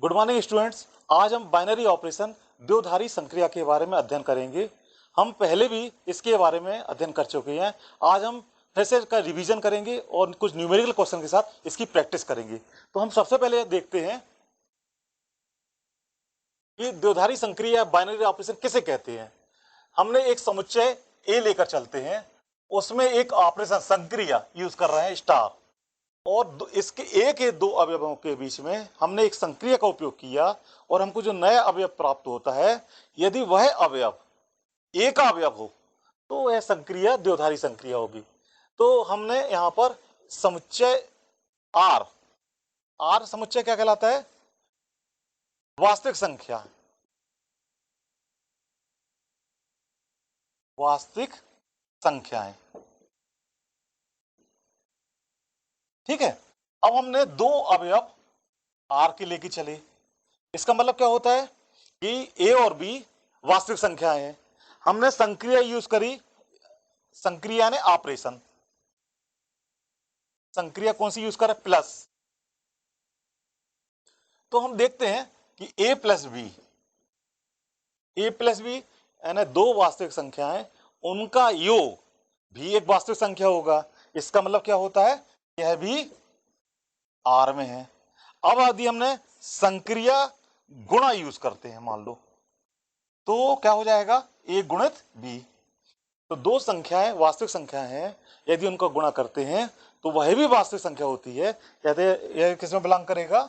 Good morning students. आज हम binary operation द्विधारी संक्रिया के बारे में अध्ययन करेंगे। हम पहले भी इसके बारे में अध्ययन कर चुके हैं। आज हम फिर से इसका रिवीजन करेंगे और कुछ न्यूमेरिकल क्वेश्चन के साथ इसकी प्रैक्टिस करेंगे। तो हम सबसे पहले देखते हैं कि द्विधारी संक्रिया बाइनरी ऑपरेशन किसे कहते हैं। हमने एक समुच्चय ए लेकर चलते हैं, उसमें एक ऑपरेशन संक्रिया यूज कर रहे हैं स्टार, और इसके एक या दो अवयवों के बीच में हमने एक संक्रिया का उपयोग किया और हमको जो नया अवयव प्राप्त होता है, यदि वह अवयव ए का अवयव हो तो वह संक्रिया द्विधारी संक्रिया होगी। तो हमने यहां पर समुच्चय आर, आर समुच्चय क्या कहलाता है? वास्तविक संख्या, वास्तविक संख्याएं। ठीक है, अब हमने दो अवयव आर के लेके चले। इसका मतलब क्या होता है कि ए और बी वास्तविक संख्याएं हैं। हमने संक्रिया यूज करी, संक्रिया ने ऑपरेशन, संक्रिया कौन सी यूज करें? प्लस। तो हम देखते हैं कि ए प्लस बी, ए प्लस बी यानी दो वास्तविक संख्याएं, उनका योग भी एक वास्तविक संख्या होगा। इसका मतलब क्या होता है? यह भी आर में है। अब यदि हमने संक्रिया गुणा यूज करते हैं, मान लो, तो क्या हो जाएगा? ए गुणित बी। तो दो संख्याएं वास्तविक संख्याएं हैं, यदि उनका गुणा करते हैं तो वह भी वास्तविक संख्या होती है। यदि यह किस में बिलोंग करेगा?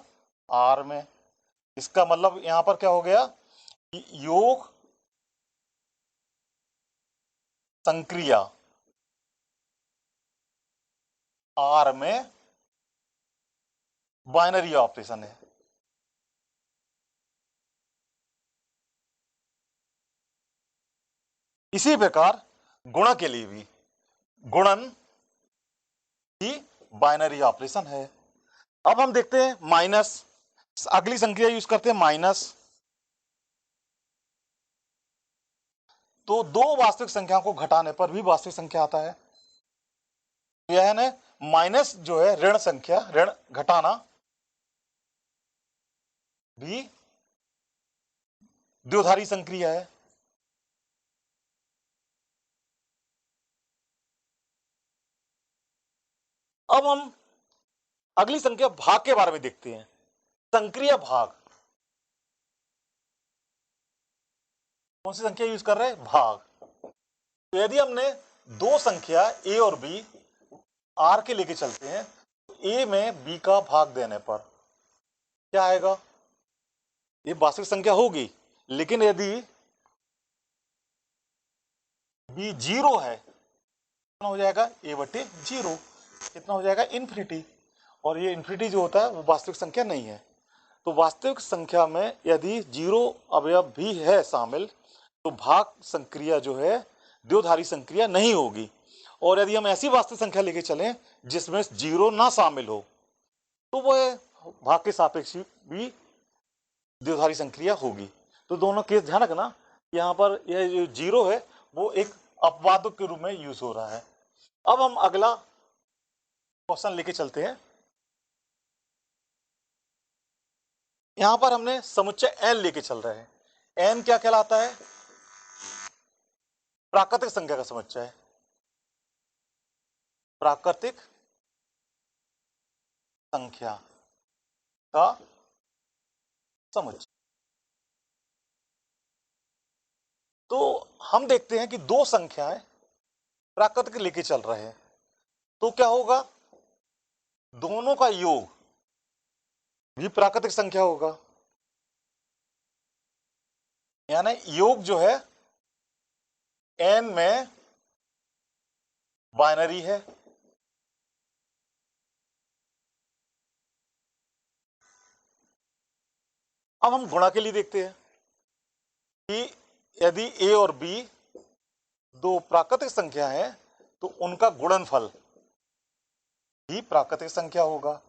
आर में। इसका मतलब यहां पर क्या हो गया कि योग संक्रिया आर में बाइनरी ऑपरेशन है। इसी प्रकार गुणा के लिए भी गुणन ही बाइनरी ऑपरेशन है। अब हम देखते हैं माइनस, अगली संख्या यूज करते हैं माइनस। तो दो वास्तविक संख्याओं को घटाने पर भी वास्तविक संख्या आता है। यह है माइनस जो है ऋण संख्या, ऋण घटाना भी द्विधारी संक्रिया है। अब हम अगली संख्या भाग के बारे में देखते हैं। संक्रिया भाग, कौन सी संख्या यूज कर रहे हैं? भाग। तो यदि हमने दो संख्या ए और बी आर के लेके चलते हैं, तो ए में बी का भाग देने पर क्या आएगा? ये वास्तविक संख्या होगी, लेकिन यदि बी जीरो है, कितना हो जाएगा? ए बटे जीरो। कितना हो जाएगा? इन्फिनिटी। और ये इन्फिनिटी जो होता है वो वास्तविक संख्या नहीं है। तो वास्तविक संख्या में यदि जीरो अवयव भी है शामिल, तो भाग संक्रिया जो है द्विधारी संक्रिया नहीं होगी। और यदि हम ऐसी वास्तविक संख्या लेके चलें जिसमें जीरो ना शामिल हो, तो वह भाग के सापेक्ष भी द्विधारी संक्रिया होगी। तो दोनों केस ध्यान रखना, यहाँ पर यह जो जीरो है वो एक अपवादक के रूप में यूज हो रहा है। अब हम अगला क्वेश्चन लेके चलते हैं। यहां पर हमने समुच्चय एन लेके चल रहे हैं। एन क्या कहलाता है? प्राकृतिक संख्या का समुच्चय, प्राकृतिक संख्या का समुच्चय। तो हम देखते हैं कि दो संख्याएं प्राकृतिक लेके चल रहे हैं, तो क्या होगा? दोनों का योग भी प्राकृतिक संख्या होगा। यानी योग जो है एन में बाइनरी है। अब हम गुणा के लिए देखते हैं कि यदि ए और बी दो प्राकृतिक संख्या है तो उनका गुणनफल भी प्राकृतिक संख्या होगा।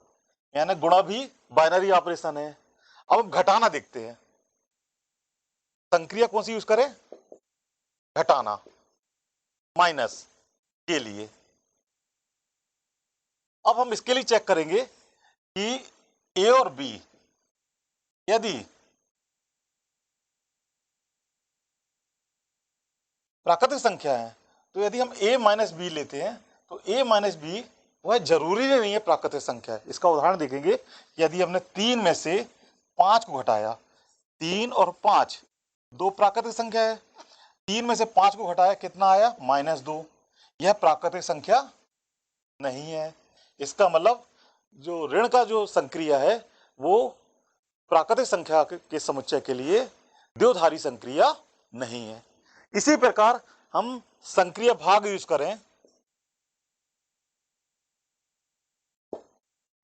यानी गुणा भी बाइनरी ऑपरेशन है। अब हम घटाना देखते हैं। संक्रिया कौन सी यूज करें? घटाना, माइनस के लिए। अब हम इसके लिए चेक करेंगे कि ए और बी यदि प्राकृतिक संख्या है तो यदि हम a माइनस बी लेते हैं तो a माइनस बी वह जरूरी नहीं है प्राकृतिक संख्या है। इसका उदाहरण देखेंगे, यदि हमने 3 में से 5 को घटाया, 3 और 5 दो प्राकृतिक संख्या है, 3 में से 5 को घटाया कितना आया, -2। यह प्राकृतिक संख्या नहीं है। इसका मतलब जो ऋण का जो संक्रिया है वो प्राकृतिक संख्या के समुच्चय के लिए द्विधारी संक्रिया नहीं है। इसी प्रकार हम संक्रिय भाग यूज करें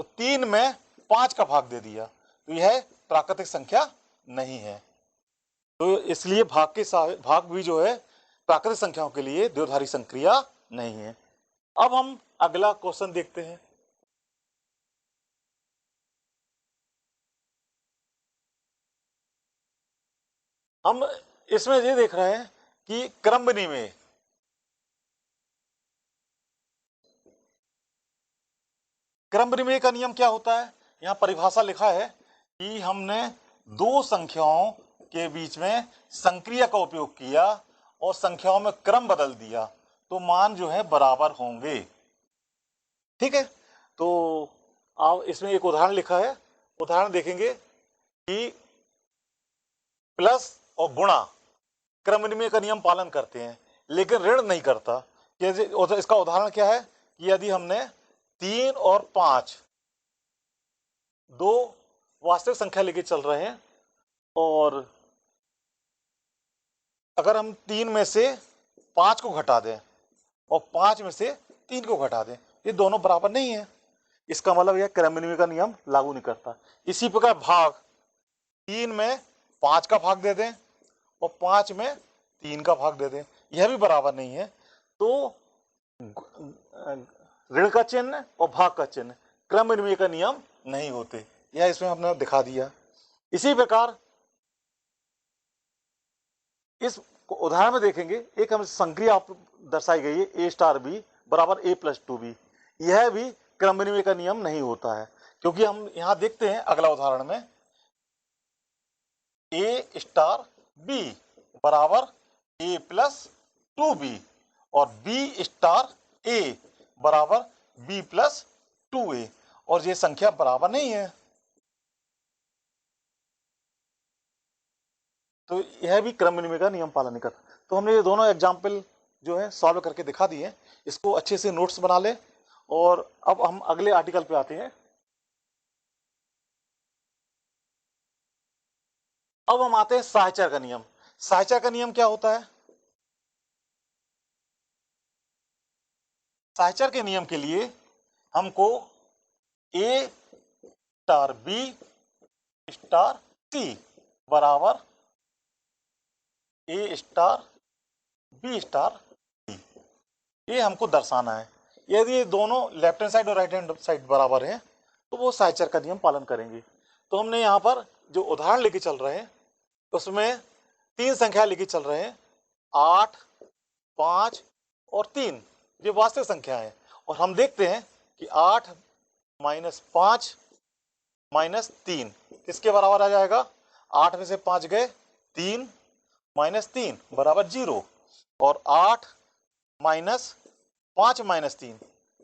तो 3 में 5 का भाग दे दिया तो यह प्राकृतिक संख्या नहीं है। तो इसलिए भाग भी जो है प्राकृतिक संख्याओं के लिए द्विधारी संक्रिया नहीं है। अब हम अगला क्वेश्चन देखते हैं। हम इसमें ये देख रहे हैं कि क्रम विनिमय, क्रम विनिमय का नियम क्या होता है। यहाँ परिभाषा लिखा है कि हमने दो संख्याओं के बीच में संक्रिया का उपयोग किया और संख्याओं में क्रम बदल दिया तो मान जो है बराबर होंगे। ठीक है, तो आप इसमें एक उदाहरण लिखा है, उदाहरण देखेंगे कि प्लस और गुणा क्रम विनिमय का नियम पालन करते हैं लेकिन ऋण नहीं करता। इसका उदाहरण क्या है कि यदि हमने 3 और 5 दो वास्तविक संख्या लेके चल रहे हैं और अगर हम 3 में से 5 को घटा दें और 5 में से 3 को घटा दें, ये दोनों बराबर नहीं है। इसका मतलब यह क्रम विनिमय का नियम लागू नहीं करता। इसी प्रकार भाग, 3 में 5 का भाग दे दें और 5 में 3 का भाग दे दें, यह भी बराबर नहीं है। तो ऋण का चिन्ह और भाग का चिन्ह क्रम विनिमय का नियम नहीं होते, यह इसमें हमने दिखा दिया। इसी प्रकार इस उदाहरण में देखेंगे, एक हम संक्रिया दर्शाई गई है a स्टार बी बराबर a प्लस 2b। यह भी क्रम विनिमय का नियम नहीं होता है, क्योंकि हम यहां देखते हैं अगला उदाहरण में a स्टार b बराबर a प्लस 2b और b स्टार a बराबर b प्लस 2a और ये संख्या बराबर नहीं है। तो यह भी क्रम विनिमय का नियम पालन नहीं करता। तो हमने ये दोनों एग्जाम्पल जो है सॉल्व करके दिखा दिए, इसको अच्छे से नोट्स बना ले। और अब हम अगले आर्टिकल पे आते हैं। अब हम आते हैं साहचर्य का नियम। साहचर्य का नियम क्या होता है। साहचर्य के नियम के लिए हमको a star b star c बराबर a star b star c, ये हमको दर्शाना है। यदि ये दोनों लेफ्ट हैंड साइड और राइट हैंड साइड बराबर हैं तो वो साहचर्य का नियम पालन करेंगे। तो हमने यहाँ पर जो उदाहरण लेके चल रहे हैं उसमें 3 संख्या लेके चल रहे हैं, 8, 5 और 3, ये वास्तविक संख्या है। और हम देखते हैं कि 8 माइनस 5 माइनस 3 किसके बराबर आ जाएगा। 8 में से 5 गए, 3 माइनस 3 बराबर 0 और 8 माइनस 5 माइनस 3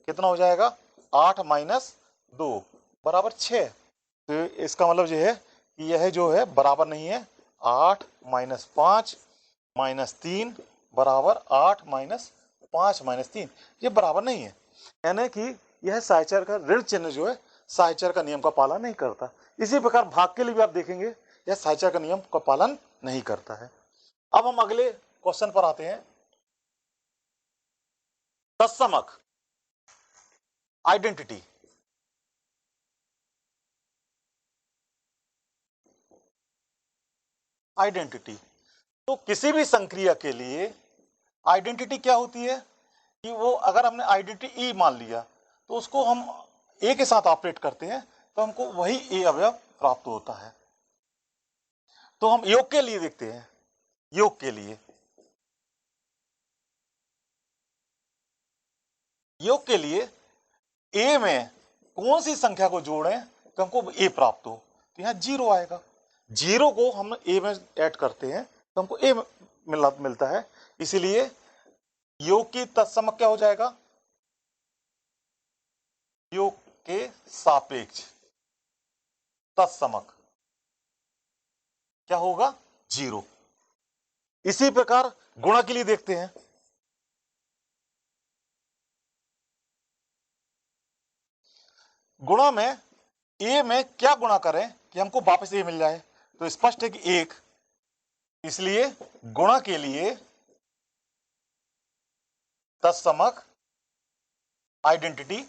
कितना हो जाएगा, 8 माइनस 2 बराबर 6। तो इसका मतलब ये है कि यह जो है बराबर नहीं है। 8 माइनस 5 माइनस 3 बराबर 8 माइनस 5 माइनस 3, ये बराबर नहीं है। यानी कि यह साहचर्य का ऋण चिन्ह जो है साहचर्य का नियम का पालन नहीं करता। इसी प्रकार भाग के लिए भी आप देखेंगे यह साहचर्य का नियम का पालन नहीं करता है। अब हम अगले क्वेश्चन पर आते हैं। तत्समक आइडेंटिटी। आइडेंटिटी, तो किसी भी संक्रिया के लिए आइडेंटिटी क्या होती है कि वो अगर हमने आइडेंटिटी ई मान लिया तो उसको हम ए के साथ ऑपरेट करते हैं तो हमको वही ए अवयव प्राप्त होता है। तो हम योग के लिए देखते हैं। योग के लिए, योग के लिए ए में कौन सी संख्या को जोड़ें तो हमको ए प्राप्त हो, तो यहां 0 आएगा। जीरो को हम ए में ऐड करते हैं तो हमको ए मिलता है, इसीलिए योग की तत्समक क्या हो जाएगा, योग के सापेक्ष तत्समक क्या होगा, जीरो। इसी प्रकार गुणा के लिए देखते हैं। गुणा में ए में क्या गुणा करें कि हमको वापस ए मिल जाए, तो स्पष्ट है कि एक, इसलिए गुणा के लिए तत्समक आइडेंटिटी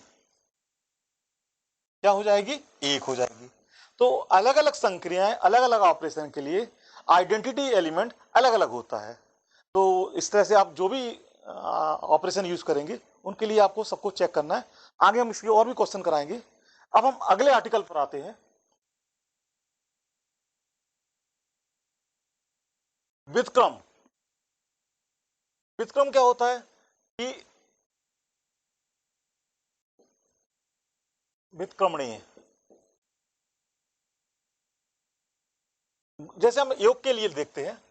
क्या हो जाएगी, एक हो जाएगी। तो अलग अलग संक्रियाएं अलग अलग ऑपरेशन के लिए आइडेंटिटी एलिमेंट अलग अलग होता है। तो इस तरह से आप जो भी ऑपरेशन यूज करेंगे उनके लिए आपको सबको चेक करना है। आगे हम इसके और भी क्वेश्चन कराएंगे। अब हम अगले आर्टिकल पर आते हैं, व्युत्क्रम। व्युत्क्रम क्या होता है कि व्युत्क्रमणीय, जैसे हम योग के लिए देखते हैं,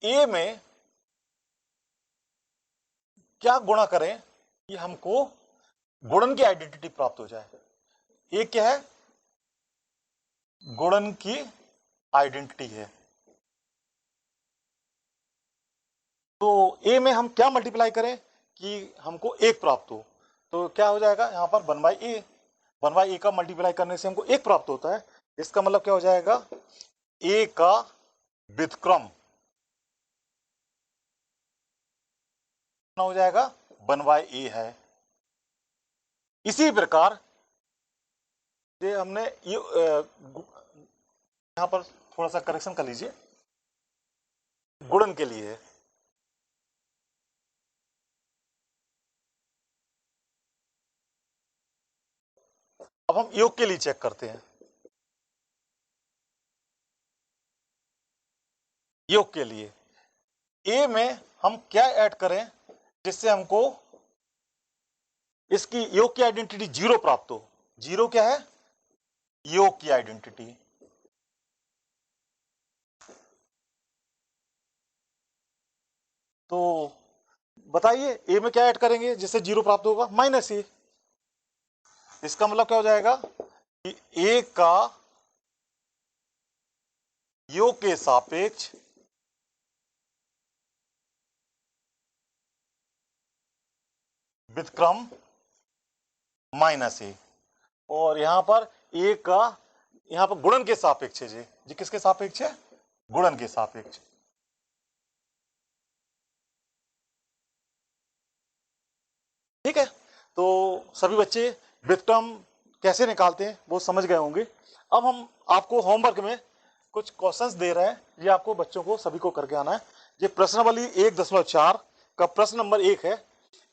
ए में क्या गुणा करें कि हमको गुणन की आइडेंटिटी प्राप्त हो जाए। ए क्या है, गुणन की आइडेंटिटी है। तो ए में हम क्या मल्टीप्लाई करें कि हमको एक प्राप्त हो, तो क्या हो जाएगा यहां पर 1/a। 1/a का मल्टीप्लाई करने से हमको एक प्राप्त होता है। इसका मतलब क्या हो जाएगा, ए का व्युत्क्रम हो जाएगा 1/a है। इसी प्रकार ये हमने यहां पर थोड़ा सा करेक्शन कर लीजिए, गुणन के लिए। अब हम योग के लिए चेक करते हैं। योग के लिए ए में हम क्या ऐड करें जिससे हमको इसकी योग की आइडेंटिटी जीरो प्राप्त हो। जीरो क्या है, योग की आइडेंटिटी। तो बताइए ए में क्या ऐड करेंगे जिससे जीरो प्राप्त होगा, -a। इसका मतलब क्या हो जाएगा कि ए का योग के सापेक्ष व्युत्क्रम -a, और यहां पर ए का यहां पर गुणन के सापेक्ष है जी किसके सापेक्ष है, गुणन के सापेक्ष। ठीक है, तो सभी बच्चे व्युत्क्रम कैसे निकालते हैं वो समझ गए होंगे। अब हम आपको होमवर्क में कुछ क्वेश्चंस दे रहे हैं, ये आपको बच्चों को सभी को करके आना है। ये प्रश्नावली 1.4 का प्रश्न नंबर 1 है।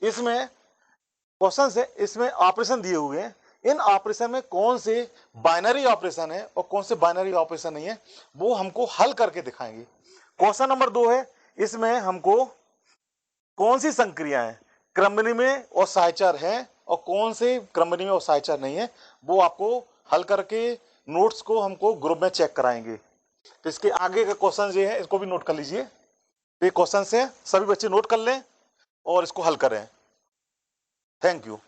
इसमें क्वेश्चन है, इसमें ऑपरेशन दिए हुए हैं। इन ऑपरेशन में कौन से बाइनरी ऑपरेशन है और कौन से बाइनरी ऑपरेशन नहीं है वो हमको हल करके दिखाएंगे। क्वेश्चन नंबर 2 है, इसमें हमको कौन सी संक्रियाएं क्रमनी में और साइचर है और कौन से क्रमनी में और साइचर नहीं है वो आपको हल करके नोट्स को हमको ग्रुप में चेक कराएंगे। तो इसके आगे का क्वेश्चन ये है, इसको भी नोट कर लीजिए। ये क्वेश्चन है, सभी बच्चे नोट कर लें और इसको हल करें। Thank you.